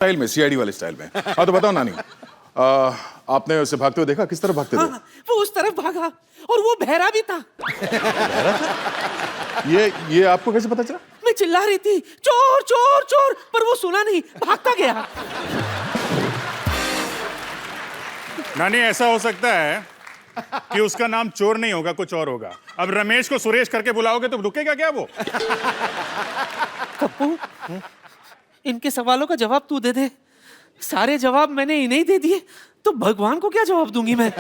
Style में, CID वाले style में। हाँ तो बताओ नानी, आपने उसे भागते हुए देखा? किस तरफ भागते थे? हाँ, वो उस तरफ भागा और वो बहरा भी था। ये आपको कैसे पता चला? मैं चिल्ला रही थी चोर चोर चोर, पर वो सुना नहीं, भागता गया। नानी, ऐसा हो सकता है कि उसका नाम चोर नहीं होगा, कुछ और होगा। अब रमेश को सुरेश करके बुलाओगे तो रुकेगा क्या वो? कप्पू, इनके सवालों का जवाब तू दे दे। सारे जवाब मैंने इन्हें दे दिए तो भगवान को क्या जवाब दूंगी मैं?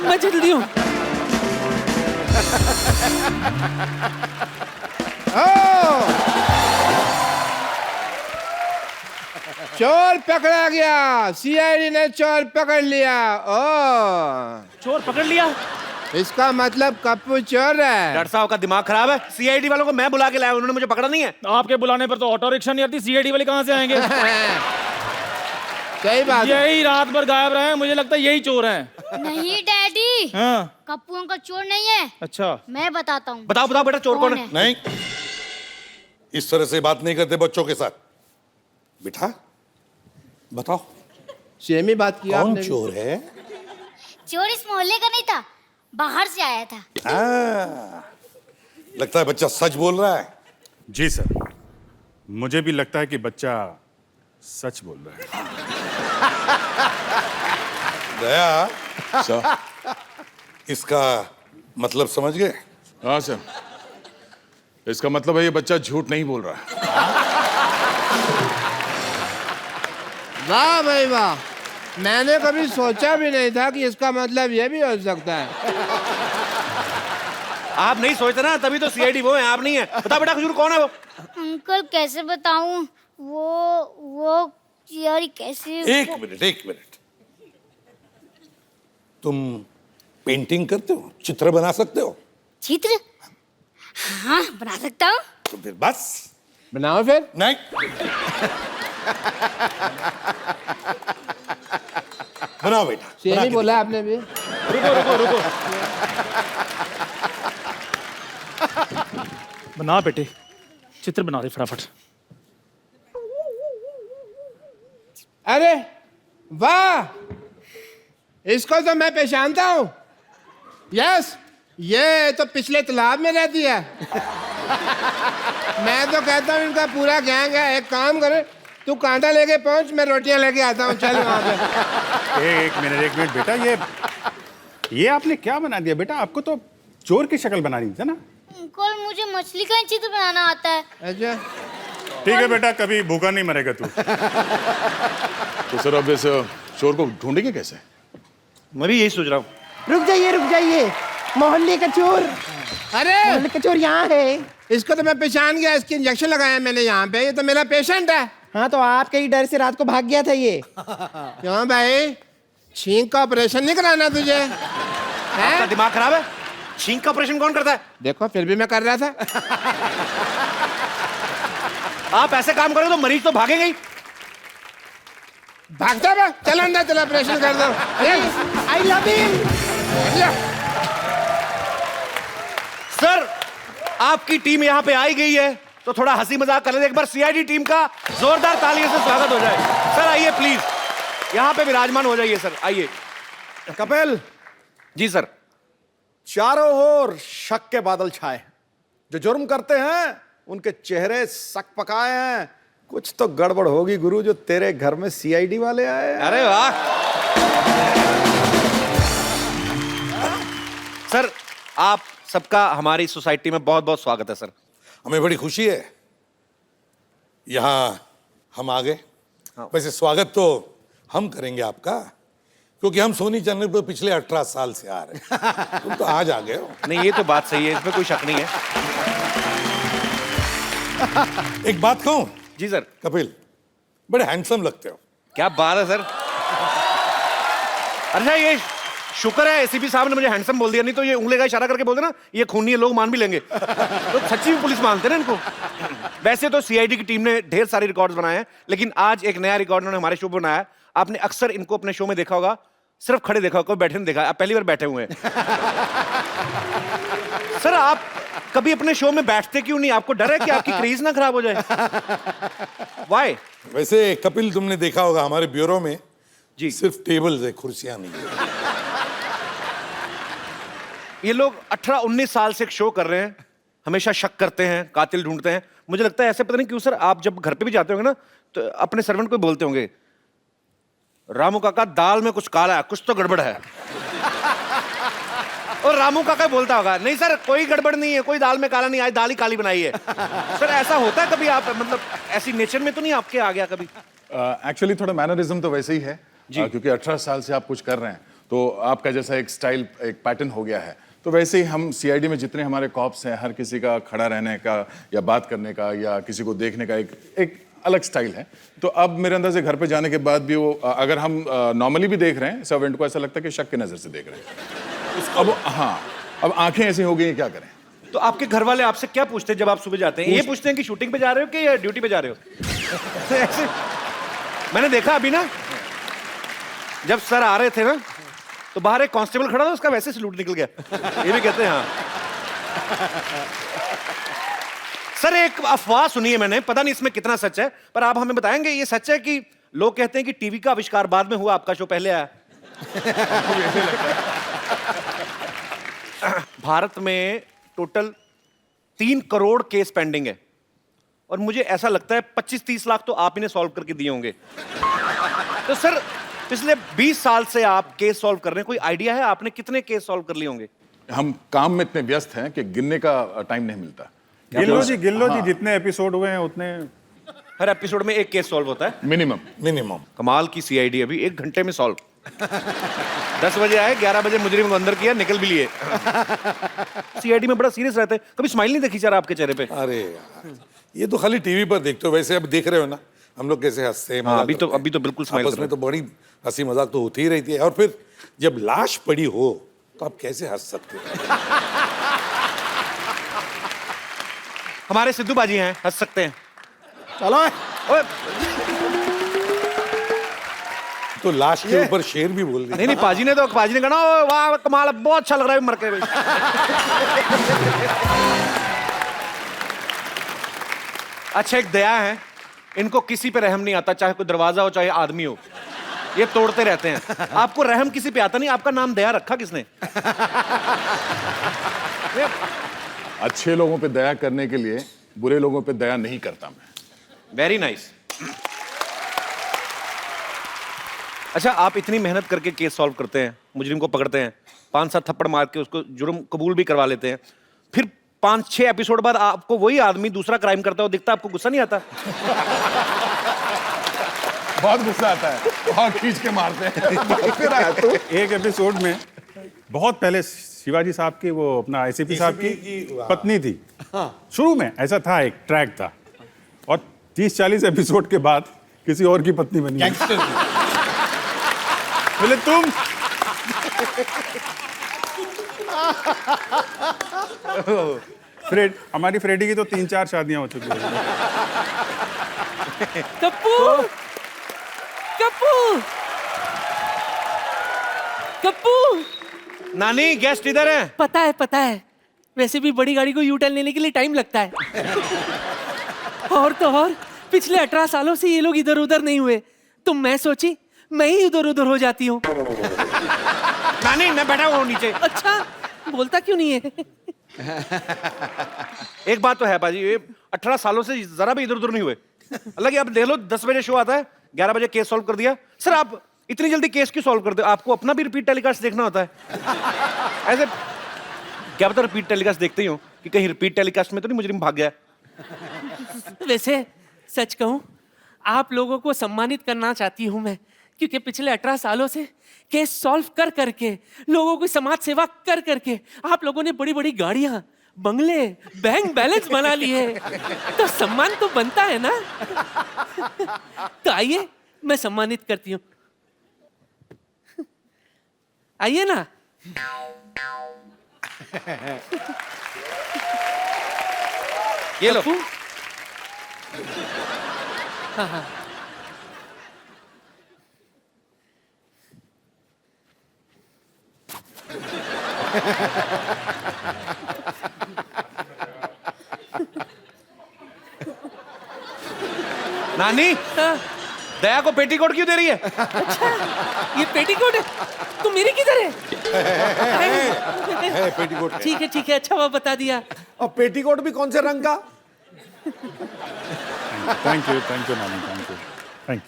मैं जल्दी हूं। चोर पकड़ा गया, सीआईडी ने चोर पकड़ लिया। ओ, चोर पकड़ लिया? इसका मतलब कप्पू चोर है। डॉक्टर साहब का दिमाग खराब है। सीआईडी वालों को मैं बुला के लाया, उन्होंने मुझे पकड़ा नहीं है। आपके बुलाने पर तो ऑटो रिक्शा नहीं आती, सीआईडी वाले कहाँ से आएंगे? सही बात है। यही रात भर गायब रहे हैं, मुझे लगता है यही चोर हैं। नहीं डैडी, हाँ। कप्पू अंकल चोर नहीं है। अच्छा, मैं बताता हूँ। बताओ बताओ बेटा, चोर कौन है? नहीं, इस तरह से बात नहीं करते बच्चों के साथ। बेटा बताओ, सेम ही बात किया कौन आपने। चोर है? चोर इस मोहल्ले का नहीं था, बाहर से आया था। लगता है बच्चा सच बोल रहा है। जी सर, मुझे भी लगता है कि बच्चा सच बोल रहा है। दया, सर। इसका मतलब समझ गए? हाँ सर, इसका मतलब है ये बच्चा झूठ नहीं बोल रहा है। वाह भाई वाह, मैंने कभी सोचा भी नहीं था कि इसका मतलब ये भी हो सकता है। आप नहीं सोचते ना, तभी तो सीआईडी वो है, आप नहीं है। बता बेटा, खजूर कौन है वो? अंकल कैसे बताऊं? वो यार कैसे? एक मिनट, तुम पेंटिंग करते हो, चित्र बना सकते हो? चित्र? हाँ, बना सकता हूँ। तो फिर बस बनाओ फिर। नहीं, बनाओ बेटा। सेम बना ही के बोला आपने भी। रुको। बना बेटे, चित्र बना दे फटाफट। अरे वाह, इसको तो मैं पहचानता हूँ। यस, ये तो पिछले तालाब में रहती है। मैं तो कहता हूँ इनका पूरा गैंग है। एक काम करे, तू कांटा लेके पहुंच, मैं रोटियां लेके आता हूँ। चल वहां पे। एक मिनट बेटा, ये आपने क्या बना दिया बेटा? आपको तो चोर की शक्ल बनानी थी ना। अंकल, मुझे मछली का चित्र बनाना आता है। अच्छा, ठीक है बेटा, कभी भूखा नहीं मरेगा तू। तो सर अब इस चोर को ढूंढेंगे कैसे? मैं भी यही सोच रहा हूँ। रुक जाइए, मोहल्ले का चोर, अरे मोहल्ले का चोर यहाँ है। इसको तो मैं पहचान गया, इसकी इंजेक्शन लगाया मैंने यहाँ पे। ये तो मेरा पेशेंट है। हाँ, तो आपके ही डर से रात को भाग गया था ये। क्यों भाई, छींक का ऑपरेशन नहीं कराना तुझे? आपका दिमाग खराब है? छींक का ऑपरेशन कौन करता है? देखो, फिर भी मैं कर रहा था। आप ऐसे काम करोगे तो मरीज तो भागेगा ही। भागता मैं, चल अंदर, चल ऑपरेशन कर दो। I love him. सर, आपकी टीम यहाँ पे आई गई है तो थोड़ा हंसी मजाक कर लेते। एक बार सीआईडी टीम का जोरदार तालियों से स्वागत हो जाए। सर आइए प्लीज, यहाँ पे विराजमान हो जाइए सर, आइए। कपिल जी सर। चारों ओर शक के बादल छाए। जो जुर्म करते हैं उनके चेहरे सक पकाए हैं। कुछ तो गड़बड़ होगी गुरु, जो तेरे घर में सीआईडी वाले आए। अरे वाह सर, आप सबका हमारी सोसाइटी में बहुत बहुत स्वागत है सर। हमें बड़ी खुशी है यहाँ हम आ गए। वैसे स्वागत तो हम करेंगे आपका, क्योंकि हम सोनी चैनल पर पिछले 18 साल से आ रहे हैं। तुम तो आज आ गए हो। नहीं, ये तो बात सही है, इसमें कोई शक नहीं है। एक बात कहूं? जी सर। कपिल, बड़े हैंडसम लगते हो। क्या बात है सर। अच्छा, ये शुक्र है एसीपी साहब ने मुझे हैंडसम बोल दिया, नहीं तो ये उंगली का इशारा करके बोल देना ये खूनी है, लोग मान भी लेंगे। तो सच्ची में पुलिस मानते ना इनको। वैसे तो सीआईडी की टीम ने ढेर सारे रिकॉर्ड्स बनाए हैं, लेकिन आज एक नया रिकॉर्ड उन्होंने हमारे शो पर बनाया। आपने अक्सर इनको अपने शो में देखा होगा, सिर्फ खड़े देखा होगा, बैठे नहीं देखा। आप पहली बार बैठे हुए हैं। सर आप कभी अपने शो में बैठते क्यों नहीं? आपको डर है कि आपकी क्रेज ना खराब हो जाए? वाई? वैसे कपिल, तुमने देखा होगा हमारे ब्यूरो में जी सिर्फ टेबल्स है, कुर्सियां नहीं है। ये लोग 18-19 साल से एक शो कर रहे हैं, हमेशा शक करते हैं, कातिल ढूंढते हैं। मुझे लगता है ऐसे, पता नहीं क्यों सर, आप जब घर पे भी जाते होंगे ना तो अपने सर्वेंट को बोलते होंगे, रामू काका दाल में कुछ काला है, कुछ तो गड़बड़ है। और रामू काका बोलता होगा, नहीं सर कोई गड़बड़ नहीं है, कोई दाल में काला नहीं, आज दाल ही काली बनाई है। सर ऐसा होता है कभी? आप मतलब ऐसी नेचर में तो नहीं आपके आ गया कभी? एक्चुअली थोड़ा मैनरिज्म तो वैसे ही है क्योंकि 18 साल से आप कुछ कर रहे हैं तो आपका जैसा एक स्टाइल, एक पैटर्न हो गया है। तो वैसे ही हम सीआईडी में जितने हमारे कॉप्स हैं, हर किसी का खड़ा रहने का या बात करने का या किसी को देखने का एक अलग स्टाइल है। तो अब मेरे अंदर से घर पे जाने के बाद भी वो, अगर हम नॉर्मली भी देख रहे हैं सर्वेंट को, ऐसा लगता है कि शक की नजर से देख रहे हैं। अब हाँ, अब आंखें ऐसी हो गई हैं, क्या करें। तो आपके घर वाले आपसे क्या पूछते हैं जब आप सुबह जाते हैं? ये पूछते हैं कि शूटिंग पे जा रहे हो कि ड्यूटी पे जा रहे हो? ऐसे मैंने देखा अभी ना, जब सर आ रहे थे ना तो बाहर एक कांस्टेबल खड़ा था, उसका वैसे सलूट निकल गया। ये भी कहते हैं हाँ। सर एक अफवाह सुनी है मैंने, पता नहीं इसमें कितना सच है, पर आप हमें बताएंगे ये सच है कि लोग कहते हैं कि टीवी का आविष्कार बाद में हुआ, आपका शो पहले आया? भारत में टोटल 3 करोड़ केस पेंडिंग है और मुझे ऐसा लगता है 25-30 लाख तो आप ही ने सॉल्व करके दिए होंगे। तो सर पिछले 20 साल से आप केस सॉल्व कर रहे हैं, कोई आइडिया है आपने कितने केस सॉल्व कर लिए होंगे? हम काम में इतने व्यस्त हैं कि गिनने का टाइम नहीं मिलता। गिल्लो जी जितने एपिसोड हुए हैं उतने। हर एपिसोड में एक केस सॉल्व होता है मिनिमम। कमाल की सीआईडी, अभी 1 घंटे में सॉल्व। 10 बजे आए, 11 बजे मुजरिम को अंदर किया, निकल भी लिए। सीआईडी में बड़ा सीरियस रहते हैं, कभी स्माइल नहीं देखी सर आपके चेहरे पे? अरे यार, ये तो खाली टीवी पर देखते हो, वैसे अब देख रहे हो ना हम लोग कैसे हंसते हैं। अभी तो बिल्कुल स्माइल आपस में तो बड़ी हंसी मजाक तो होती ही रहती है, और फिर जब लाश पड़ी हो तो आप कैसे हंस सकते हो? हमारे सिद्धू बाजी हैं, हंस सकते हैं। चलो ओए, तो लाश के ऊपर शेर भी बोल दिया। नहीं पाजी ने कहा ना, "ओ, वाह कमाल है, बहुत अच्छा लग रहा है मर के भाई।" अच्छा एक दया है, इनको किसी पे रहम नहीं आता, चाहे कोई दरवाजा हो चाहे आदमी हो, ये तोड़ते रहते हैं। आपको रहम किसी पे आता नहीं, आपका नाम दया रखा किसने? अच्छे लोगों पे दया करने के लिए बुरे लोगों पे दया नहीं करता मैं। Very nice. अच्छा आप इतनी मेहनत करके केस सॉल्व करते हैं, मुजरिम को पकड़ते हैं, 5-7 थप्पड़ मार के उसको जुर्म कबूल भी करवा लेते हैं, फिर 5-6 एपिसोड बाद आपको वही आदमी दूसरा क्राइम करता हो दिखता, आपको गुस्सा नहीं आता? बहुत गुस्सा आता है, बहुत खींच के मारते हैं। एक एपिसोड में बहुत पहले शिवाजी साहब की, वो अपना एसीपी साहब की पत्नी थी। शुरू में ऐसा था, एक ट्रैक था, और 30-40 एपिसोड के बाद किसी और की पत्नी बनी। बोले तुम हमारी फ्रेडी की तो 3-4 शादियां हो चुकी हैं। कप्पू कप्पू कप्पू, नानी गेस्ट इधर है। पता है, वैसे भी बड़ी गाड़ी को यू टर्न लेने के लिए टाइम लगता है। और तो और पिछले 18 सालों से ये लोग इधर उधर नहीं हुए, तो मैं सोची मैं ही इधर उधर हो जाती हूँ। नानी मैं बैठा हुआ हूँ नीचे। अच्छा बोलता क्यों नहीं है? एक बात तो है बाजी, ये 18 सालों से जरा भी इधर उधर नहीं हुए। अलग आप देख लो, 10 बजे शो आता है, 11 बजे केस सॉल्व कर दिया। सर आप इतनी जल्दी केस क्यों सॉल्व करते हो? आपको अपना भी रिपीट टेलीकास्ट देखना होता है? ऐसे क्या पता रिपीट टेलीकास्ट देखते ही हो कि कहीं रिपीट टेलीकास्ट में तो नहीं मुजरिम भाग गया? वैसे सच कहूं, आप लोगों को सम्मानित करना चाहती हूं मैं, क्योंकि पिछले 18 सालों से केस सॉल्व कर करके, लोगों की समाज सेवा कर करके आप लोगों ने बड़ी बड़ी गाड़ियां, बंगले, बैंक बैलेंस बना लिए, तो सम्मान तो बनता है ना। तो आइए मैं सम्मानित करती हूँ, आइए ना। ये लो। हाँ। नानी हाँ, दया को पेटीकोट क्यों दे रही है? ये पेटीकोट है। तू मेरी किधर है? पेटीकोट ठीक है, अच्छा हुआ बता दिया। और पेटीकोट भी कौन से रंग का? थैंक यू नानी, थैंक यू।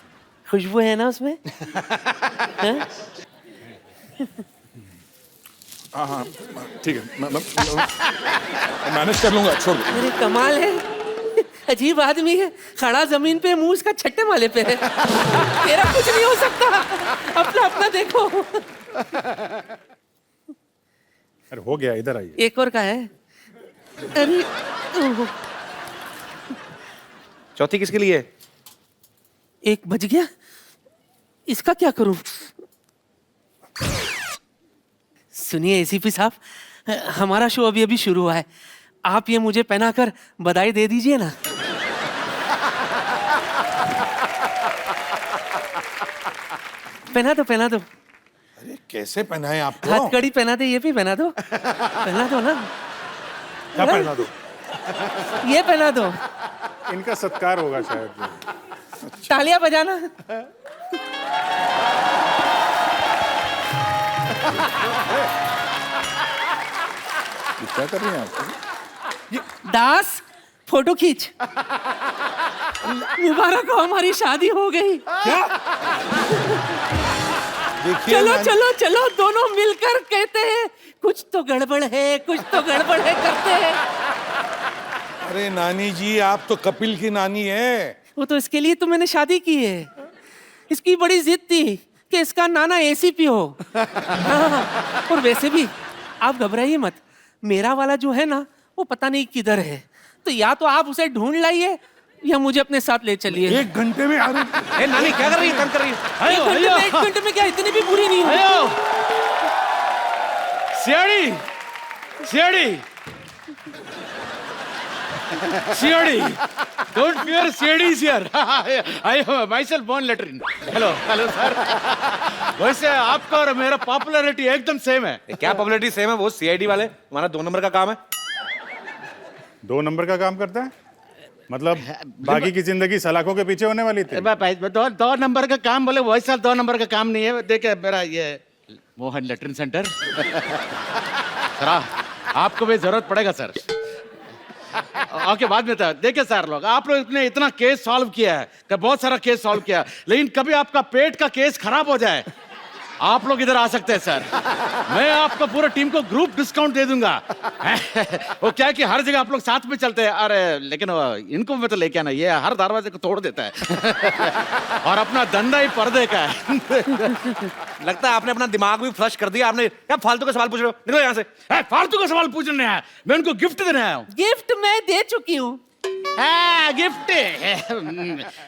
खुशबू है ना उसमें? हाँ? हाँ ठीक है, मैं मैनेज कर लूंगा, छोड़ दो। अरे कमाल है, अजीब आदमी है, खड़ा जमीन पे, मुंह उसका छट्टे माले पे है। तेरा कुछ नहीं हो सकता, अपना अपना देखो। अरे हो गया, इधर आइए। एक और का है। अरे ओह, चौथी किसके लिए है? एक बच गया, इसका क्या करूं? सुनिए एसीपी साहब, हमारा शो अभी अभी शुरू हुआ है, आप ये मुझे पहनाकर बधाई दे दीजिए ना। पहना दो। अरे कैसे पहनाए आपको? हथकड़ी पहना दे, ये भी पहना दो। पहना दो ना। क्या पहना दो? ये पहना दो। इनका सत्कार होगा शायद। तालियां बजाना। क्या कर रही हैं आप? दास, फोटो खींच। मुबारक हो, हमारी शादी हो गई। देखिए चलो दोनों मिलकर कहते हैं कुछ तो गड़बड़ है करते हैं। अरे नानी जी, आप तो कपिल की नानी है। वो तो इसके लिए तो मैंने शादी की है। इसकी बड़ी जिद थी कि इसका नाना एसीपी हो। हाँ, और वैसे भी आप घबराइए मत, मेरा वाला जो है ना वो पता नहीं किधर है, तो या तो आप उसे ढूंढ लाइए या मुझे अपने साथ ले चलिए। 1 घंटे में? अरे ए नानी क्या कर रही है? तंग कर रही है? एक घंटे में क्या, इतनी भी बुरी नहीं है। CID, don't fear, CID is here. I have myself born latrine. Hello sir. वैसे आपका और मेरा पॉपुलैरिटी एकदम सेम है। क्या पॉपुलैरिटी सेम है? वो सीआईडी वाले, हमारा 2 नंबर का काम है। 2 नंबर का काम करता है मतलब बाकी की जिंदगी सलाखों के पीछे होने वाली थी। 2 नंबर का काम बोले, वैसा 2 नंबर का काम नहीं है। देखिए मेरा ये मोहन लेटरिन सेंटर। सर आपको भी जरूरत पड़ेगा सर। ओके, बाद में था। देखिए सर, आप लोग ने इतना केस सॉल्व किया है, बहुत सारा केस सॉल्व किया, लेकिन कभी आपका पेट का केस खराब हो जाए, आप लोग इधर आ सकते हैं सर। मैं आपको पूरा टीम को ग्रुप डिस्काउंट दे दूंगा। वो क्या है कि हर जगह आप लोग साथ में चलते हैं। अरे लेकिन इनको मैं तो लेके आना, ये हर दरवाजे को तोड़ देता है। और अपना धंधा ही पर्दे का है। लगता है आपने अपना दिमाग भी फ्लश कर दिया। आपने क्या फालतू का सवाल पूछ रहे हो? निकलो यहाँ से। फालतू का सवाल पूछने आया, मैं उनको गिफ्ट देने आया हूँ। गिफ्ट मैं दे चुकी हूँ। गिफ्ट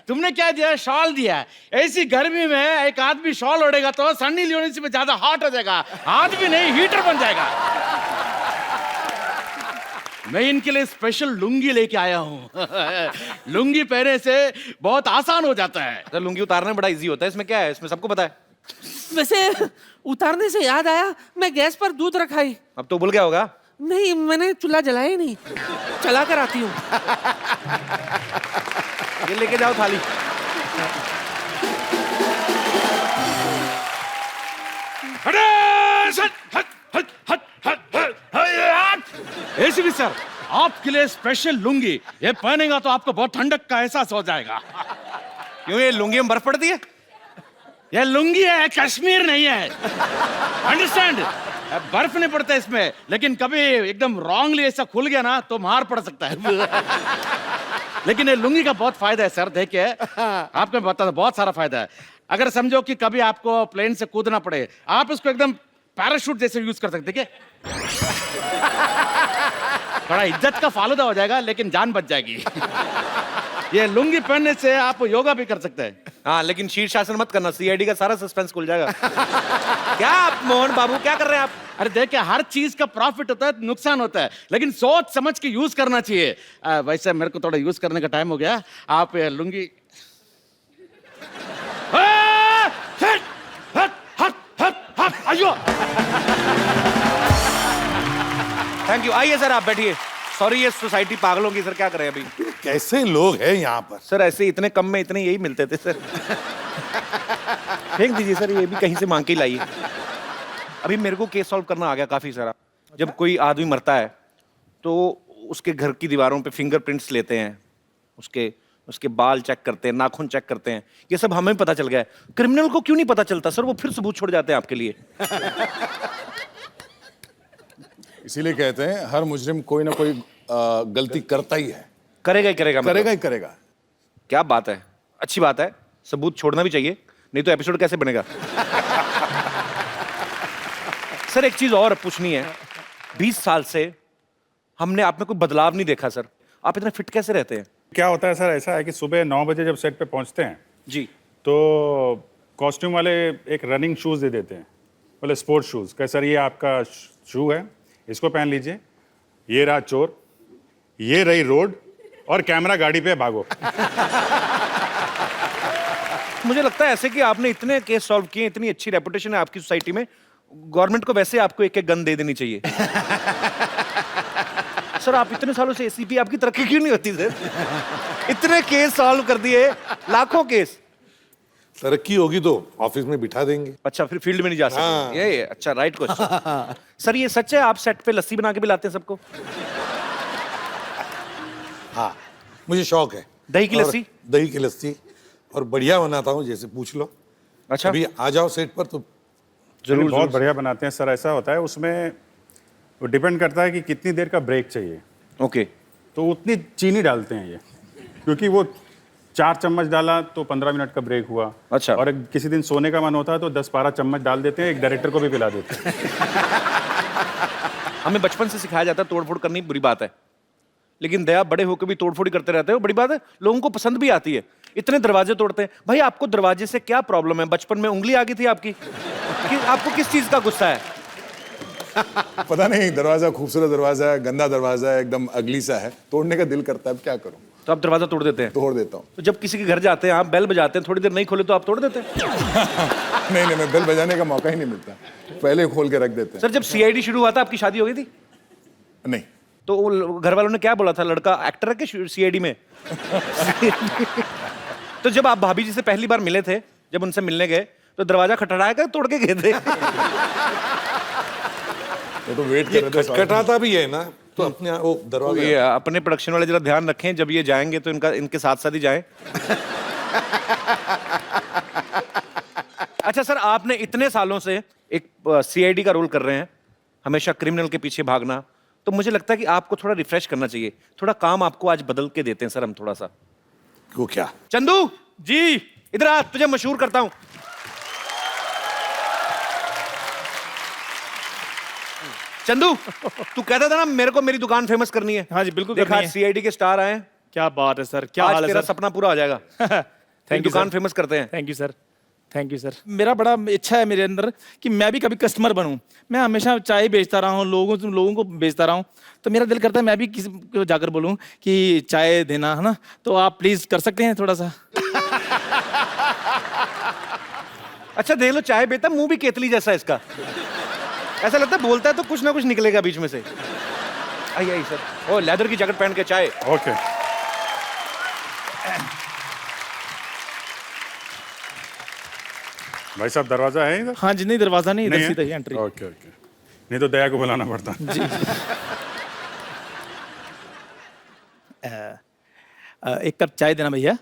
तुमने क्या दिया? शॉल दिया। ऐसी गर्मी में एक आदमी शॉल ओढ़ेगा तो सन्नी लियोनी से ज्यादा हॉट हो जाएगा, आदमी नहीं हीटर बन जाएगा। मैं इनके लिए स्पेशल लुंगी लेके आया हूँ। लुंगी पहने से बहुत आसान हो जाता है। तो लुंगी उतारना बड़ा इजी होता है, इसमें क्या है? इसमें सबको पता है। वैसे उतारने से याद आया, मैं गैस पर दूध रखाई। अब तो भूल गया होगा। नहीं, मैंने चूल्हा जलाया ही नहीं, चला कर आती हूँ। ये लेके जाओ थाली। एसीपी सर, आपके लिए स्पेशल लुंगी। ये पहनेगा तो आपको बहुत ठंडक का एहसास हो जाएगा। क्यों, ये लुंगी में बर्फ पड़ती है? ये लुंगी है, कश्मीर नहीं है। अंडरस्टैंड? बर्फ नहीं पड़ता इसमें, लेकिन कभी एकदम रॉन्गली ऐसा खुल गया ना तो मार पड़ सकता है। लेकिन ये लुंगी का बहुत फायदा है सर। देखिए आपको बता, बहुत सारा फायदा है। अगर समझो कि कभी आपको प्लेन से कूदना पड़े, आप इसको एकदम पैराशूट जैसे यूज कर सकते। देखिए बड़ा इज्जत का फालूदा हो जाएगा, लेकिन जान बच जाएगी। ये लुंगी पहनने से आप योगा भी कर सकते हैं। हाँ, लेकिन शीर्षासन मत करना, सीआईडी का सारा सस्पेंस खुल जाएगा। क्या आप मोहन बाबू क्या कर रहे हैं आप? अरे देखिए, हर चीज का प्रॉफिट होता है, नुकसान होता है, लेकिन सोच समझ के यूज करना चाहिए। वैसे मेरे को थोड़ा यूज करने का टाइम हो गया। आप ये लुंगी थैंक यू। आइए सर, आप बैठिए। सॉरी, ये सोसाइटी पागलों की। सर क्या करें अभी? कैसे लोग हैं यहाँ पर? सर ऐसे इतने कम में इतने यही मिलते थे सर। फेंक दीजिए सर, ये भी कहीं से मांग के ही लाइए। अभी मेरे को केस सॉल्व करना आ गया काफी सारा। जब कोई आदमी मरता है तो उसके घर की दीवारों पे फिंगरप्रिंट्स लेते हैं, उसके बाल चेक करते हैं, नाखून चेक करते हैं। ये सब हमें पता चल गया है। क्रिमिनल को क्यों नहीं पता चलता सर? वो फिर सबूत छोड़ जाते हैं आपके लिए। इसीलिए कहते हैं हर मुजरिम कोई ना कोई गलती करता ही है। करेगा ही करेगा, करेगा ही करेगा। क्या बात है, अच्छी बात है। सबूत छोड़ना भी चाहिए, नहीं तो एपिसोड कैसे बनेगा? सर एक चीज और पूछनी है। 20 साल से हमने आप में कोई बदलाव नहीं देखा सर। आप इतना फिट कैसे रहते हैं? क्या होता है सर, ऐसा है कि सुबह 9 बजे जब सेट पे पहुंचते हैं जी, तो कॉस्ट्यूम वाले एक रनिंग शूज़ दे देते हैं, बोले स्पोर्ट्स शूज़। कह सर ये आपका शू है, इसको पहन लीजिए। ये रहा चोर, ये रही रोड, और कैमरा गाड़ी पे भागो। मुझे लगता है ऐसे कि आपने इतने केस सॉल्व किए, इतनी अच्छी रेपुटेशन है आपकी सोसाइटी में, गवर्नमेंट को वैसे आपको एक एक गन दे देनी चाहिए। सर आप इतने सालों से एसीपी, आपकी तरक्की क्यों नहीं होती सर? इतने केस सॉल्व कर दिए, लाखों केस। तरक्की होगी तो ऑफिस में बिठा देंगे। अच्छा, फिर फील्ड में नहीं जा सकते। हाँ। ये अच्छा, राइट क्वेश्चन। सर ये सच है आप सेट पे लस्सी बना के भी लाते हैं सबको? हाँ, मुझे शौक है। दही की और लस्सी? दही की लस्सी, और बढ़िया बनाता हूँ, जैसे पूछ लो। अच्छा, अभी आ जाओ सेट पर तो जरूर, बहुत बढ़िया बनाते हैं सर। ऐसा होता है उसमें, वो डिपेंड करता है कि कितनी देर का ब्रेक चाहिए। ओके। तो उतनी चीनी डालते हैं ये, क्योंकि वो 4 चम्मच डाला तो 15 मिनट का ब्रेक हुआ। अच्छा। और किसी दिन सोने का मन होता है तो 10-12 चम्मच डाल देते हैं, एक डायरेक्टर को भी पिला देते हैं। हमें बचपन से सिखाया जाता है तोड़फोड़ करनी बुरी बात है, लेकिन दया बड़े होकर भी तोड़फोड़ ही करते रहते हो, बड़ी बात है। लोगों को पसंद भी आती है। इतने दरवाजे तोड़ते हैं। भाई आपको दरवाजे से क्या प्रॉब्लम है? बचपन में उंगली आ गई थी आपकी कि आपको किस चीज का गुस्सा है? पता नहीं, दरवाजा खूबसूरत दरवाजा है, गंदा दरवाजा है, एकदम अगली सा है, तोड़ने का दिल करता है, अब क्या करूं? तो आप दरवाजा तोड़ देते हैं? तोड़ देता हूँ। तो जब किसी के घर जाते हैं, आप बेल बजाते हैं, थोड़ी देर नहीं खोले तो आप तोड़ देते हैं? नहीं नहीं, मैं बेल बजाने का मौका ही नहीं मिलता, पहले खोल के रख देते हैं। सर जब सीआईडी शुरू हुआ था आपकी शादी हो गई थी? नहीं। तो वो घर वालों ने क्या बोला था, लड़का एक्टर है कि सीआईडी में? तो जब आप भाभी जी से पहली बार मिले थे, जब उनसे मिलने गए, तो दरवाजा खटखटाया कर तोड़ के गए थे? तो वेट कर रहे थे। खटखटाता भी है ना, तो अपने वो दरवाजा। ये अपने प्रोडक्शन वाले जरा ध्यान रखें, जब ये जाएंगे तो इनके साथ साथ ही जाएं। अच्छा सर, आपने इतने सालों से एक सीआईडी का रोल कर रहे हैं, हमेशा क्रिमिनल के पीछे भागना, तो मुझे लगता है कि आपको थोड़ा रिफ्रेश करना चाहिए। थोड़ा काम आपको आज बदल के देते हैं सर हम थोड़ा सा। वो क्या? चंदू जी इधर आ, तुझे मशहूर करता हूं। चंदू, तू कहता था ना मेरे को मेरी दुकान फेमस करनी है। हाँ जी बिल्कुल देखा, करनी है। सीआईडी के स्टार आए हैं। क्या बात है सर, क्या आज हाल है तेरा सर? सपना पूरा हो जाएगा। थैंक यू दुकान सर। फेमस करते हैं। Thank you sir, thank you sir. मेरा बड़ा इच्छा है मेरे अंदर कि मैं भी कभी कस्टमर बनूं। मैं हमेशा चाय बेचता रहा हूं, लोगों को बेचता रहा हूं, तो मेरा दिल करता है मैं भी किसी को जाकर बोलूं कि चाय देना है ना, तो आप प्लीज कर सकते हैं थोड़ा सा? अच्छा देख लो, चाय बेटा, मुंह भी केतली जैसा है इसका। ऐसा लगता है बोलता है तो कुछ ना कुछ निकलेगा बीच में से। आइए आइए सर। ओ लेदर की जैकेट पहन के चाय। ओके। भाई साहब दरवाजा है इधर? हाँ जी, नहीं दरवाजा नहीं, इधर नहीं सीधा है? ही एंट्री। ओके ओके, नहीं तो दया को बुलाना पड़ता। जी। एक कप चाय देना भैया।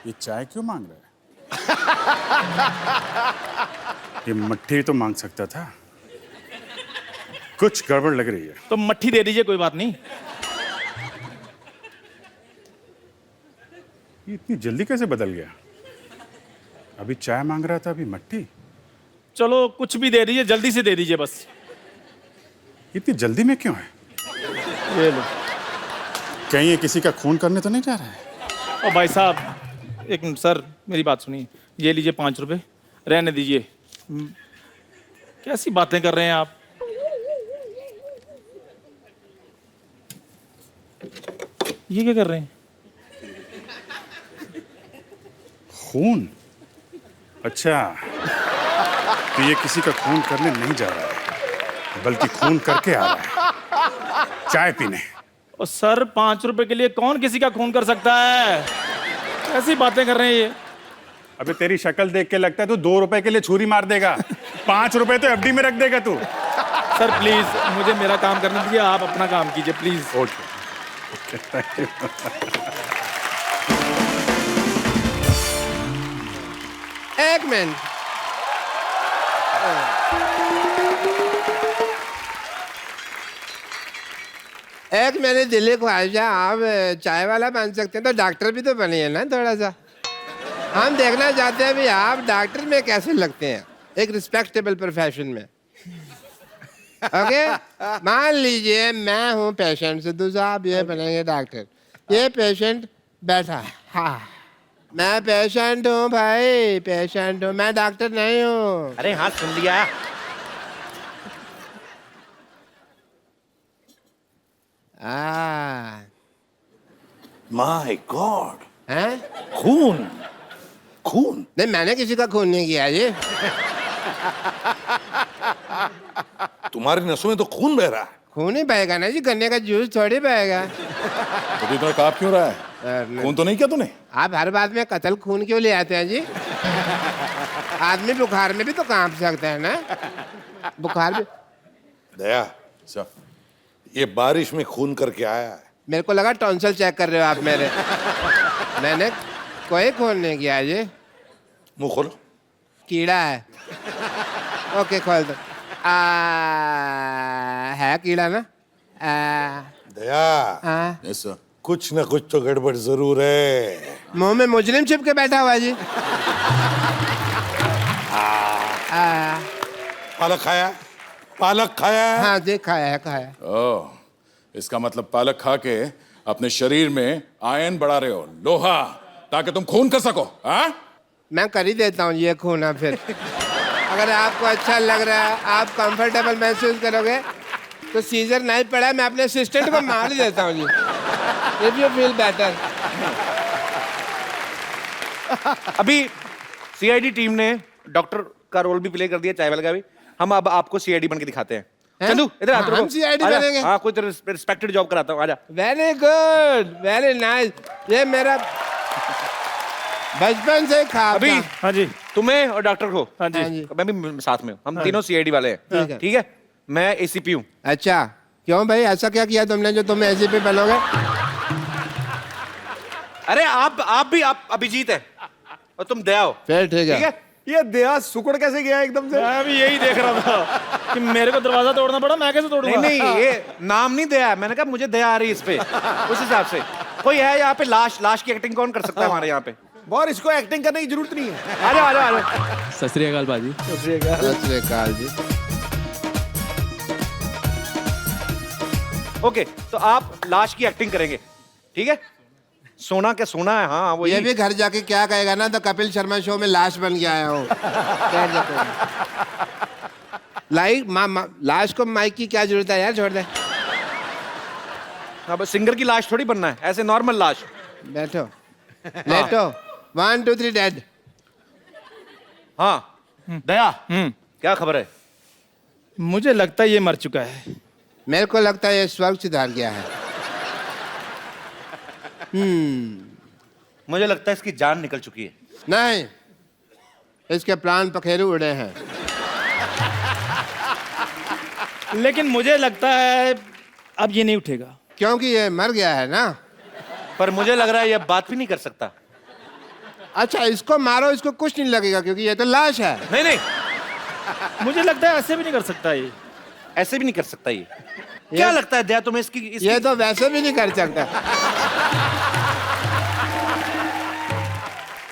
ये चाय क्यों मांग रहा है? ये मट्ठी तो मांग सकता था। कुछ गड़बड़ लग रही है। तो मट्ठी दे दीजिए, कोई बात नहीं। ये इतनी जल्दी कैसे बदल गया? अभी चाय मांग रहा था, अभी मट्ठी। चलो कुछ भी दे दीजिए, जल्दी से दे दीजिए बस। इतनी जल्दी में क्यों है? ये लो। कहीं ये किसी का खून करने तो नहीं जा रहा है? ओ भाई साहब, एक मिनट सर, मेरी बात सुनिए। ये लीजिए 5 रुपए, रहने दीजिए। कैसी बातें कर रहे हैं आप? ये क्या कर रहे हैं? खून? अच्छा, तो ये किसी का खून करने नहीं जा रहा है। बल्कि खून करके आ रहा है चाय पीने। और सर 5 रुपए के लिए कौन किसी का खून कर सकता है? ऐसी बातें कर रहे हैं ये। अबे तेरी शक्ल देख के लगता है तू 2 रुपए के लिए छुरी मार देगा, 5 रुपए तो एफडी में रख देगा तू। सर प्लीज मुझे मेरा काम करने दीजिए, आप अपना काम कीजिए प्लीज। Okay thank you. एक मिनट, एक मेरे दिली ख्वाहिश है, आप चाय वाला बन सकते हैं तो डॉक्टर भी तो बनिए ना थोड़ा सा। हम देखना चाहते हैं भी आप डॉक्टर में कैसे लगते हैं, एक रिस्पेक्टेबल प्रोफेशन में। ओके, मान लीजिए मैं हूँ पेशेंट, सिद्धू साहब ये बनेंगे डॉक्टर। ये पेशेंट बैठा है, हाँ मैं पेशेंट हूँ भाई, पेशेंट हूँ, मैं डॉक्टर नहीं हूँ। अरे हाँ सुन लिया। माय गॉड, हैं? खून खून। नहीं मैंने किसी का खून नहीं किया जी। तुम्हारी नसों में तो खून बह रहा है। खून ही बहेगा ना जी, गन्ने का जूस थोड़ी बहेगा। तो इतना काप क्यों रहा है? खून तो नहीं किया तूने? आप हर बात में कत्ल खून क्यों ले आते हैं जी? आदमी बुखार में भी तो कांप सकता है ना, बुखार भी। दया, अच्छा, ये बारिश में खून करके आया है। मेरे को लगा टॉन्सिल चेक कर रहे हो आप मेरे। मैंने कोई खून नहीं किया जी। मुंह खोलो। कीड़ा है। ओके खोल दो। है कीड़ा ना? दया, यस सर। कुछ ना कुछ तो गड़बड़ जरूर है। मुंह में मुजरिम छिप के बैठा हुआ है जी। पालक खाया? पालक खाया? हाँ जी खाया है, खाया। ओह, इसका मतलब पालक खा के अपने शरीर में आयन बढ़ा रहे हो, लोहा, ताकि तुम खून कर सको। हाँ, मैं कर ही देता हूँ ये खून। अब फिर अगर आपको अच्छा लग रहा है, आप कंफर्टेबल महसूस करोगे तो सीजर नहीं पड़ा, मैं अपने असिस्टेंट को मार देता हूँ जी। If you feel better. अभी सीआईडी टीम ने डॉक्टर का रोल भी प्ले कर दिया, चाय वाले का भी। हम अब आपको सीआईडी बन के दिखाते हैं। चंदू इधर आ, हम CID बनेंगे? हाँ, कोई रिस्पेक्टेड जॉब कराता हूँ, आजा। Very good, very nice. ये मेरा बचपन से ख्वाब अभी था। हाँ जी, तुम्हें और डॉक्टर को, हाँ जी, हाँ जी। मैं भी साथ में हूँ, हम तीनों सीआईडी वाले हैं। ठीक है, मैं एसीपी हूँ। अच्छा क्यों भाई, ऐसा क्या किया तुमने जो तुम ऐसे पे बनोगे? अरे आप भी अभिजीत है और तुम दया हो। फिर ठीक है। ये दया सुकड़ कैसे गया एकदम से? मैं भी यही देख रहा था कि मेरे को दरवाजा तोड़ना पड़ा, मैं कैसे तोड़ूंगा? नहीं ये नाम नहीं दया है, मैंने कहा मुझे दया आ रही है इस पे, उस हिसाब से। कोई है यहाँ पे लाश की एक्टिंग कौन कर सकता है हमारे यहाँ पे? और इसको एक्टिंग करने की जरूरत नहीं है। आ जाओ। सत श्री अकाल बाजी। सत श्री अकाल जी। ओके, तो आप लाश की एक्टिंग करेंगे, ठीक है? सोना क्या सोना है, हाँ वो ये भी घर जाके क्या कहेगा ना, तो कपिल शर्मा शो में लाश बन के आया हूँ। लाश को माइक की क्या जरूरत है यार, छोड़ दे। अब सिंगर की लाश थोड़ी बनना है, ऐसे नॉर्मल लाश। बैठो लेटो। 1 2 3 डेड। हाँ दया, क्या खबर है? मुझे लगता है ये मर चुका है। मेरे को लगता है ये स्वर्ग सुधार गया है। मुझे लगता है इसकी जान निकल चुकी है। नहीं, इसके प्राण पखेरु उड़े हैं। लेकिन मुझे लगता है अब ये नहीं उठेगा। क्योंकि ये मर गया है ना। पर मुझे लग रहा है ये बात भी नहीं कर सकता। अच्छा इसको मारो, इसको कुछ नहीं लगेगा क्योंकि ये तो लाश है। नहीं मुझे लगता है ऐसे भी नहीं कर सकता ये। ऐसे भी नहीं कर सकता ये। क्या लगता है दया तुम्हें इसकी ये तो वैसे भी नहीं कर सकता।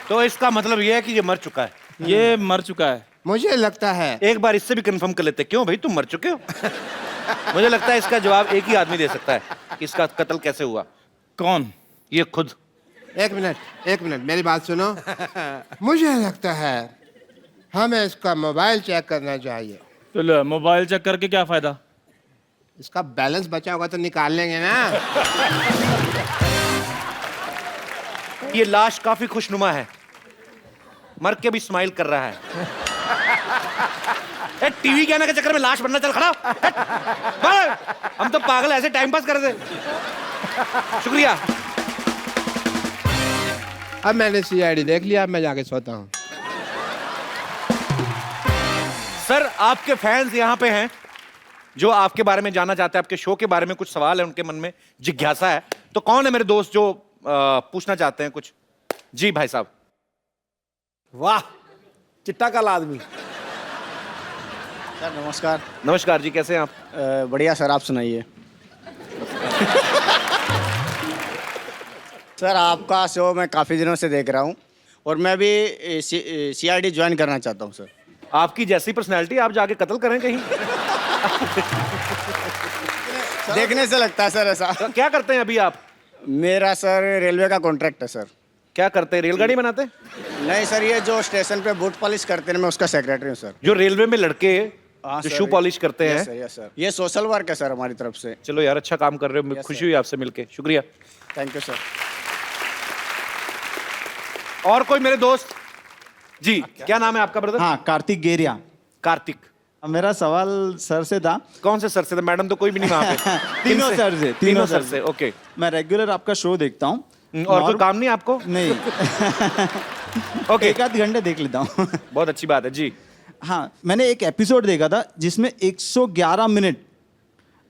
तो इसका मतलब ये है कि ये मर चुका है। ये मर चुका है। मुझे लगता है एक बार इससे भी कंफर्म कर लेते। क्यों भाई, तुम मर चुके हो? मुझे लगता है इसका जवाब एक ही आदमी दे सकता है कि इसका कत्ल कैसे हुआ। कौन? ये खुद। एक मिनट मेरी बात सुनो। मुझे लगता है हमें इसका मोबाइल चेक करना चाहिए। तो मोबाइल चेक करके क्या फायदा? इसका बैलेंस बचा होगा तो निकाल लेंगे ना। ये लाश काफी खुशनुमा है, मर के भी स्माइल कर रहा है। टीवी के आने के चक्कर में लाश बनना, चल खड़ा हो। भाग। हम तो पागल ऐसे टाइम पास कर रहे थे। शुक्रिया। अब मैंने सीआईडी देख लिया, अब मैं जाके सोता हूँ। सर आपके फैंस यहाँ पे हैं जो आपके बारे में जानना चाहते हैं, आपके शो के बारे में कुछ सवाल है उनके मन में, जिज्ञासा है। तो कौन है मेरे दोस्त जो पूछना चाहते हैं कुछ? जी भाई साहब। वाह, चिट्टा काला आदमी। सर नमस्कार। नमस्कार जी, कैसे हैं आप? बढ़िया सर, आप सुनाइए। सर आपका शो मैं काफ़ी दिनों से देख रहा हूँ और मैं भी सीआईडी ज्वाइन करना चाहता हूँ सर। आपकी जैसी पर्सनैलिटी, आप जाके कत्ल करें कहीं। देखने से लगता है सर ऐसा। तो क्या करते हैं अभी आप? मेरा सर रेलवे का कॉन्ट्रैक्ट है सर। क्या करते हैं, रेलगाड़ी बनाते हैं? नहीं सर, ये जो स्टेशन पे बूट पॉलिश करते हैं, मैं उसका सेक्रेटरी हूँ सर। जो रेलवे में लड़के जो शू पॉलिश करते हैं? Yes sir. ये सोशल वर्क है सर हमारी तरफ से। चलो यार, अच्छा काम कर रहे हो, खुशी हुई आपसे मिलके, शुक्रिया। Thank you sir. और कोई मेरे दोस्त? जी, क्या नाम है आपका ब्रदर? हाँ, कार्तिक गेरिया। कार्तिक। मेरा सवाल सर से था। कौन से सर से था? मैडम तो कोई भी नहीं वहां पे। तीनों सर से। तीनों सर से, ओके। मैं रेगुलर आपका शो देखता हूँ। और कोई काम नहीं आपको? नहीं। ओके, एक आध घंटे देख लेता हूँ। बहुत अच्छी बात है जी। हाँ, मैंने एक एपिसोड देखा था जिसमें 111 मिनट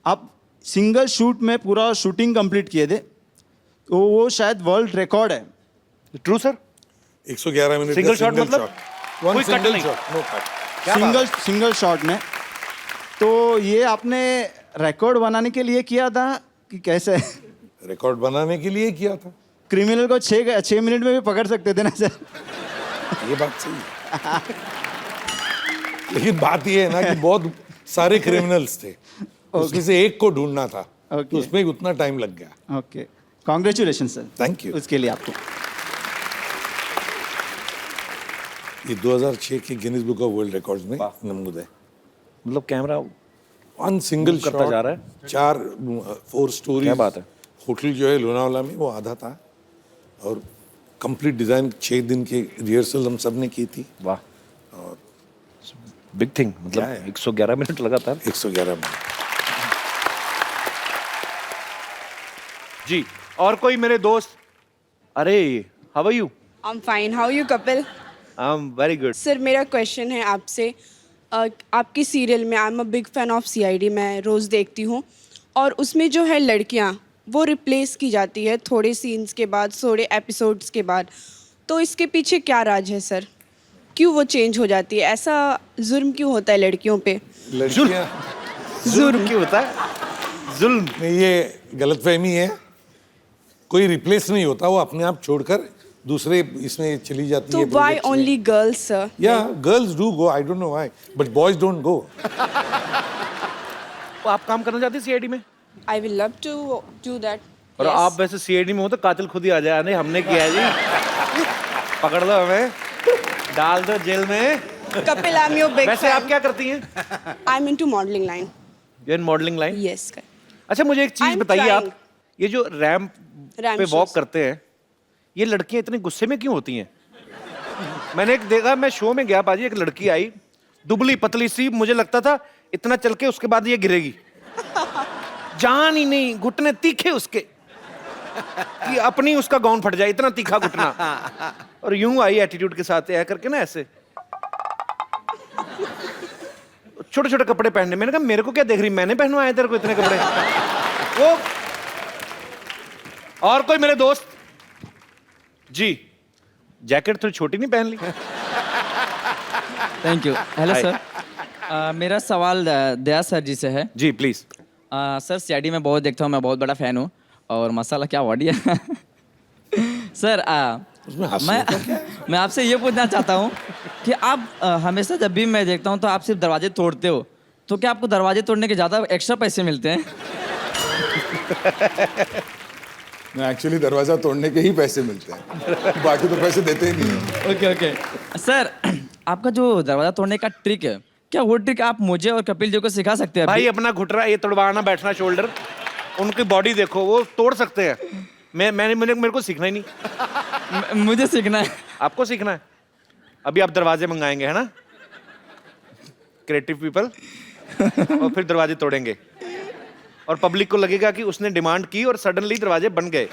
आप सिंगल शूट में पूरा शूटिंग कंप्लीट किए थे। तो वो शायद वर्ल्ड रिकॉर्ड है। True sir? 111 minute single shot मतलब कोई कट नहीं? सिंगल शॉट में। तो ये आपने रिकॉर्ड बनाने के लिए किया था कि कैसे? रिकॉर्ड बनाने के लिए किया था। क्रिमिनल को 6 मिनट में भी पकड़ सकते थे ना सर? ये बात सही है। लेकिन बात ये है ना कि बहुत सारे क्रिमिनल्स थे, उसमें से एक को ढूंढना था, तो उसमें उतना टाइम लग गया। Okay, congratulation sir. Thank you उसके लिए आपको। ये 2006 के Guinness book of world records में नमूद है। मतलब कैमरा वन सिंगल करता शॉट जा रहा है। 4 स्टोरी। क्या बात है। होटल जो है लोनावाला में, वो आधा था और कंप्लीट डिजाइन 6 दिन की रिहर्सल हम सब ने की थी। वाह, और बिग थिंग। मतलब 111 मिनट लगातार। 111 मिनट। जी, और कोई मेरे दोस्त? अरे, how are you? I am fine, how you Kapil? I am very good. Sir मेरा क्वेश्चन है आपसे, आपकी सीरियल में I am a big fan of CID, मैं रोज़ देखती हूँ, और उसमें जो है लड़कियाँ वो रिप्लेस की जाती है थोड़े सीन्स के बाद, थोड़े एपिसोड्स के बाद। तो इसके पीछे क्या राज है सर? क्यों वो चेंज हो जाती है? ऐसा जुर्म क्यों होता है लड़कियों पे? जुर्म क्यों होता है? जुल्म नहीं, ये गलतफहमी है। कोई रिप्लेस नहीं होता, वो अपने आप छोड़कर दूसरे इसमें चली जाती तो है। Why only girls sir? या girls do go, I don't know why, but boys don't go. तो आप काम करना चाहते हैं सीआईडी में? I will love to do that. और आप वैसे सीआईडी में हो तो कातिल खुद ही आ जाए। नहीं, हमने किया है जी। पकड़ लो हमें, डाल दो जेल में। Kapil, I am your big वैसे आप क्या करती हैं? I am into modelling line. You in modelling line? Yes. अच्छा, मुझे एक चीज I'm बताइए, आप trying. ये जो रैंप पे shows. वॉक करते हैं, ये लड़कियां इतने गुस्से में क्यों होती हैं? मैंने एक देखा, मैं शो में गया पाजी, एक लड़की आई दुबली पतली सी, मुझे लगता था इतना चल के उसके बाद ये गिरेगी। जान ही नहीं, घुटने तीखे उसके कि अपनी उसका गाउन फट जाए, इतना तीखा घुटना। और यूं आई एटीट्यूड के साथ ऐ करके ना, ऐसे छोटे छोटे कपड़े पहनने। मैंने कहा मेरे को क्या देख रही, मैंने पहनवाए तेरे को इतने कपड़े? वो और कोई मेरे दोस्त? जी, जैकेट थोड़ी छोटी नहीं पहन ली? Thank you. Hello Hi. Sir, मेरा सवाल दया सर जी से है। जी प्लीज। सर सीआईडी में बहुत देखता हूँ, मैं बहुत बड़ा फैन हूँ, और मसाला क्या बढ़िया। सर मैं आपसे ये पूछना चाहता हूँ कि आप हमेशा जब भी मैं देखता हूँ तो आप सिर्फ दरवाजे तोड़ते हो, तो क्या आपको दरवाजे तोड़ने के ज़्यादा एक्स्ट्रा पैसे मिलते हैं? एक्चुअली दरवाजा तोड़ने के ही पैसे मिलते हैं, बाकी तो पैसे देते ही नहीं हैं। ओके। सर, आपका जो दरवाजा तोड़ने का ट्रिक है, क्या वो ट्रिक आप मुझे और कपिल जी को सिखा सकते हैं? भाई अपना घुटना ये तोड़वाना, बैठना शोल्डर, उनकी बॉडी देखो, वो तोड़ सकते हैं। मेरे को सीखना ही नहीं। मुझे सीखना है। आपको सीखना है? अभी आप दरवाजे मंगाएंगे, है ना? क्रिएटिव पीपल और फिर दरवाजे तोड़ेंगे और पब्लिक को लगेगा कि उसने डिमांड की और सडनली दरवाजे बन गए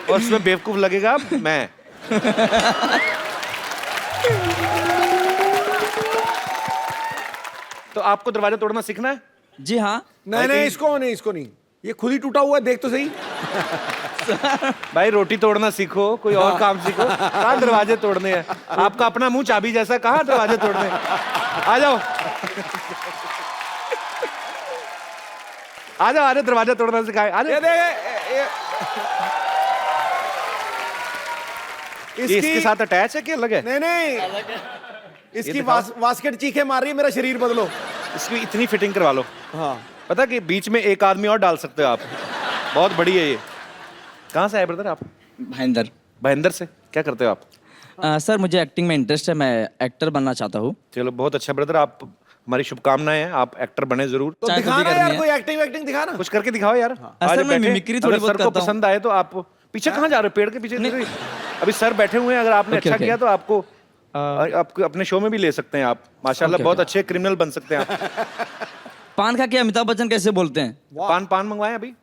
और उसमें बेवकूफ लगेगा मैं। तो आपको दरवाजा तोड़ना सीखना है? जी हाँ। नहीं, इसको नहीं, ये खुद ही टूटा हुआ है, देख तो सही। भाई रोटी तोड़ना सीखो, कोई और काम सीखो, कहाँ दरवाजे तोड़ने हैं? आपका अपना मुंह चाबी जैसा, कहाँ दरवाजे तोड़ने? आ जाओ आ जाओ, दरवाजा तोड़ना सिखाए। आ जाओ। इसके साथ अटैच है कि अलग है? नहीं, इसकी बास्केट चीखे मार रही है, मेरा शरीर बदलो। इसकी इतनी फिटिंग करवा लो। हाँ, पता कि बीच में एक आदमी और डाल सकते हो आप, बहुत बड़ी है ये। कहाँ से आए ब्रदर आप? भाईंदर से। क्या करते हो आप? सर मुझे एक्टिंग में इंटरेस्ट है, मैं एक्टर बनना चाहता हूँ। चलो बहुत अच्छा ब्रदर, आप हमारी शुभकामनाएं हैं, आप एक्टर बने जरूर। तो दिखाना यार, कोई एक्टिंग दिखाना, कुछ करके दिखाओ यार। सर मैं मिमिक्री थोड़ी बहुत करता हूँ। पसंद आए तो आप पीछे कहाँ जा रहे हो? पेड़ के पीछे? अभी सर बैठे हुए हैं, अगर आपने अच्छा किया तो आपको अपने शो में भी ले सकते हैं आप। माशाल्लाह बहुत अच्छे क्रिमिनल बन सकते हैं आप। पान खा के अमिताभ बच्चन कैसे बोलते हैं? पान मंगवाए अभी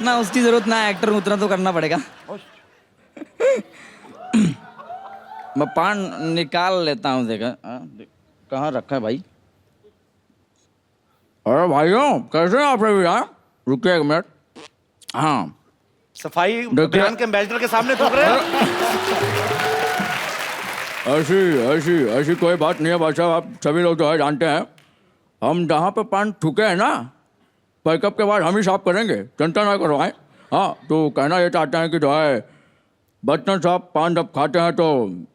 ना, उसकी जरूरत ना, एक्टर उतना तो करना पड़ेगा। मैं पान निकाल लेता हूँ, देखा कहाँ रखा है भाई? अरे भाइयों कैसे हैं आप सभी यार? रुकिए एक मिनट। हाँ, सफाई अभियान के एम्बेसडर के सामने थूक रहे हैं। ऐसी कोई बात नहीं है भाई साहब, आप सभी लोग जो है जानते हैं, हम जहाँ पे पान थूके हैं ना, पैकअप के बाद हम ही साफ करेंगे, चिंता ना करो। आए हाँ, तो कहना ये चाहते हैं कि जो है बच्चन साहब पान जब खाते हैं तो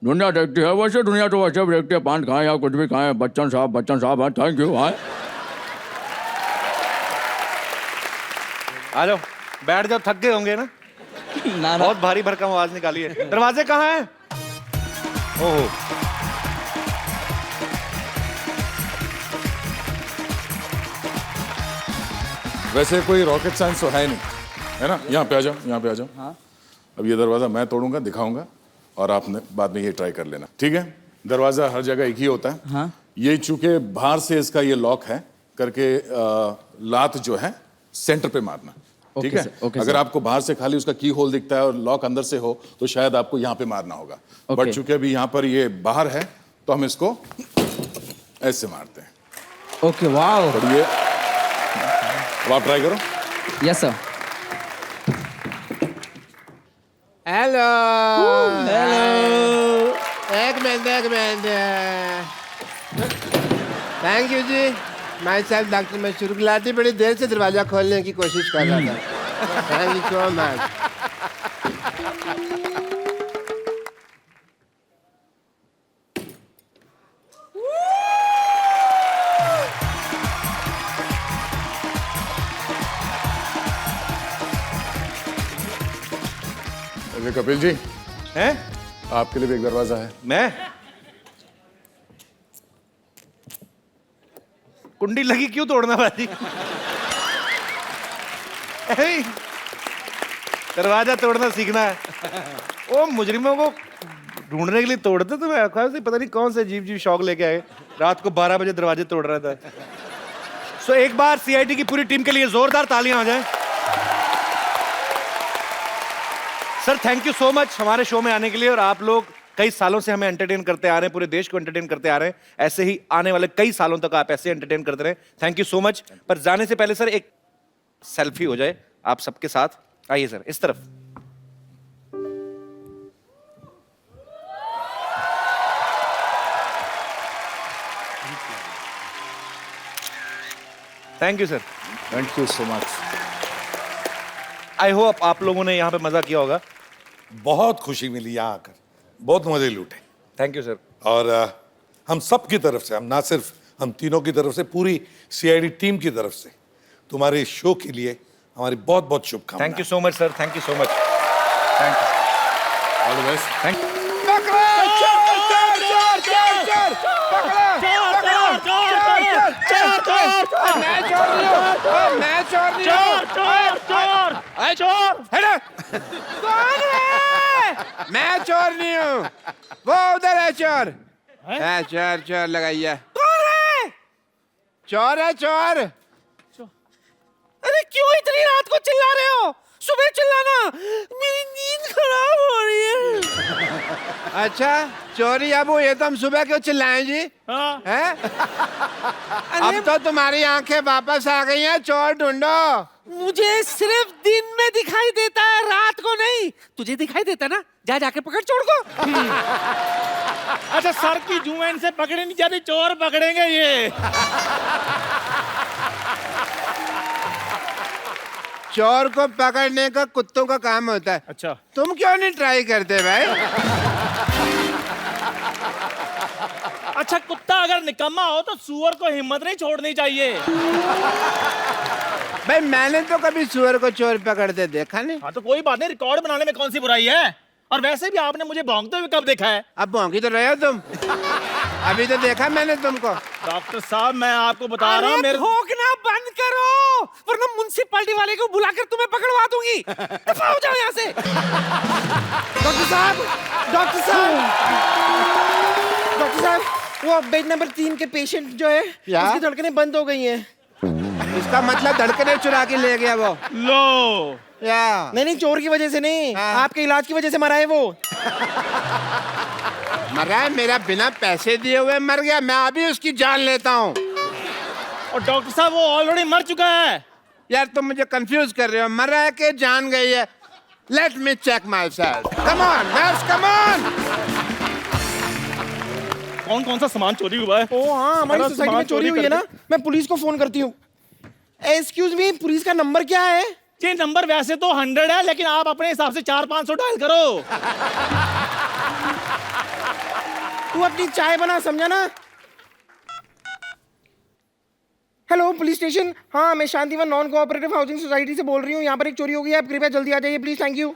दुनिया देखती है, वैसे दुनिया तो वैसे भी देखती है, पान खाएं या कुछ भी खाएं, बच्चन साहब हैं। Thank you. हाँ आ जाओ, बैठ जाओ, थक गए होंगे ना? ना बहुत भारी भरकम आवाज निकाली है। दरवाजे कहाँ हैं? ओह, वैसे कोई रॉकेट साइंस तो है नहीं, है ना? यहाँ पे आ जाओ, यहाँ पे आ जाओ। हाँ। अब ये दरवाजा मैं तोड़ूंगा, दिखाऊंगा, और आपने बाद में ये ट्राई कर लेना, ठीक है? दरवाजा हर जगह एक ही होता है। हाँ। ये चूंकि बाहर से इसका ये लॉक है करके लात जो है सेंटर पे मारना, ठीक है? अगर आपको बाहर से खाली उसका की होल दिखता है और लॉक अंदर से हो तो शायद आपको यहाँ पे मारना होगा, बट चूंकि अभी यहाँ पर ये बाहर है तो हम इसको ऐसे मारते हैं। Okay, wow. और ये अब आप ट्राई करो। Yes sir. हेलो। एक मिनट। थैंक यू जी। माई साहब डॉक्टर मशहूर गुलाटी बड़ी देर से दरवाजा खोलने की कोशिश कर रहा था। Thank you so much. Kapil ji हैं? आपके लिए भी एक दरवाजा है। मैं? कुंडी लगी क्यों तोड़ना भाजी? दरवाजा तोड़ना सीखना है। ओ मुजरिमों को ढूंढने के लिए तोड़ते तो मैं पता नहीं कौन से अजीब शौक लेके आए, रात को 12 बजे दरवाजे तोड़ रहा था। सो एक बार सीआईडी की पूरी टीम के लिए जोरदार तालियां हो जाएं। Sir thank you so much हमारे शो में आने के लिए, और आप लोग कई सालों से हमें एंटरटेन करते आ रहे हैं, पूरे देश को एंटरटेन करते आ रहे हैं। ऐसे ही आने वाले कई सालों तक आप ऐसे एंटरटेन करते रहे। Thank you so much. पर जाने से पहले सर एक सेल्फी हो जाए आप सबके साथ। आइए सर इस तरफ। Thank you sir. Thank you so much. I hope आप लोगों ने यहाँ पे मजा किया होगा। बहुत खुशी मिली यहाँ आकर, बहुत मजे लूटे। Thank you sir. और हम सब की तरफ से, हम ना सिर्फ हम तीनों की तरफ से, पूरी सीआईडी टीम की तरफ से तुम्हारे इस शो के लिए हमारी बहुत बहुत शुभकामनाएं। Thank you so much sir. Thank you so much. Thank you. All the best. Thank you. मैं चोर नहीं हूँ, वो उधर है चोर। चोर लगाइए। चोर है चोर। अरे क्यों इतनी रात को चिल्ला रहे हो? सुबह चिल्लाना, मेरी नींद खराब हो रही है। अच्छा चोरी अब हुई है तो हम सुबह क्यों चिल्लाएं जी? हैं? अब तो तुम्हारी आंखें वापस आ गई हैं, चोर ढूंढो। मुझे सिर्फ दिन में दिखाई देता है, रात को नहीं। तुझे दिखाई देता ना, जा जाके पकड़ चोर को। अच्छा सर की जुम्मन से पकड़े नहीं जाती, चोर पकड़ेंगे ये। चोर को पकड़ने का कुत्तों का काम होता है। अच्छा तुम क्यों नहीं ट्राई करते भाई? अच्छा कुत्ता अगर निकम्मा हो तो सुअर को हिम्मत नहीं छोड़नी चाहिए। भाई मैंने तो कभी सुअर को चोर पकड़ते देखा नहीं। हाँ तो कोई बात नहीं, रिकॉर्ड बनाने में कौन सी बुराई है। और वैसे भी आपने मुझे भौंकते हुए कब देखा है? अब भौंकी तो रहे हो तुम। अभी तो देखा मैंने तुमको। डॉक्टर साहब मैं आपको बता रहा हूँ, मेरे भौंकना बंद करो, वरना म्युनिसिपैलिटी वाले को बुलाकर तुम्हें पकड़वा दूंगी। दफा हो जाओ यहाँ से। डॉक्टर साहब, डॉक्टर साहब, डॉक्टर साहब, वो बेड नंबर 3 के पेशेंट जो है उसकी धड़कनें बंद हो गई हैं। इसका मतलब धड़कने चुरा के ले गया वो। लो या नहीं चोर की वजह से नहीं, आपके इलाज की वजह से मरा है वो। मरा है? मेरा बिना पैसे दिए हुए मर गया? मैं अभी उसकी जान लेता हूँ। और डॉक्टर साहब वो ऑलरेडी मर चुका है। यार तुम मुझे कंफ्यूज कर रहे हो, मर रहा है कि जान गई है? Let me check myself. Come on nurse, come on. कौन कौन सा सामान चोरी हुआ है? ओ हाँ, हमारी सोसाइटी में चोरी हुई है ना। मैं पुलिस को फोन करती हूँ। एक्सक्यूज मी, पुलिस का नंबर क्या है? ये नंबर वैसे तो 100 है, लेकिन आप अपने हिसाब से 400-500 डायल करो। तू अपनी चाय बना, समझा ना? Hello police station. हाँ मैं Shantivan non cooperative housing society से बोल रही हूँ। यहाँ पर एक चोरी हो गई है, आप कृपया जल्दी आ जाइए प्लीज। Thank you.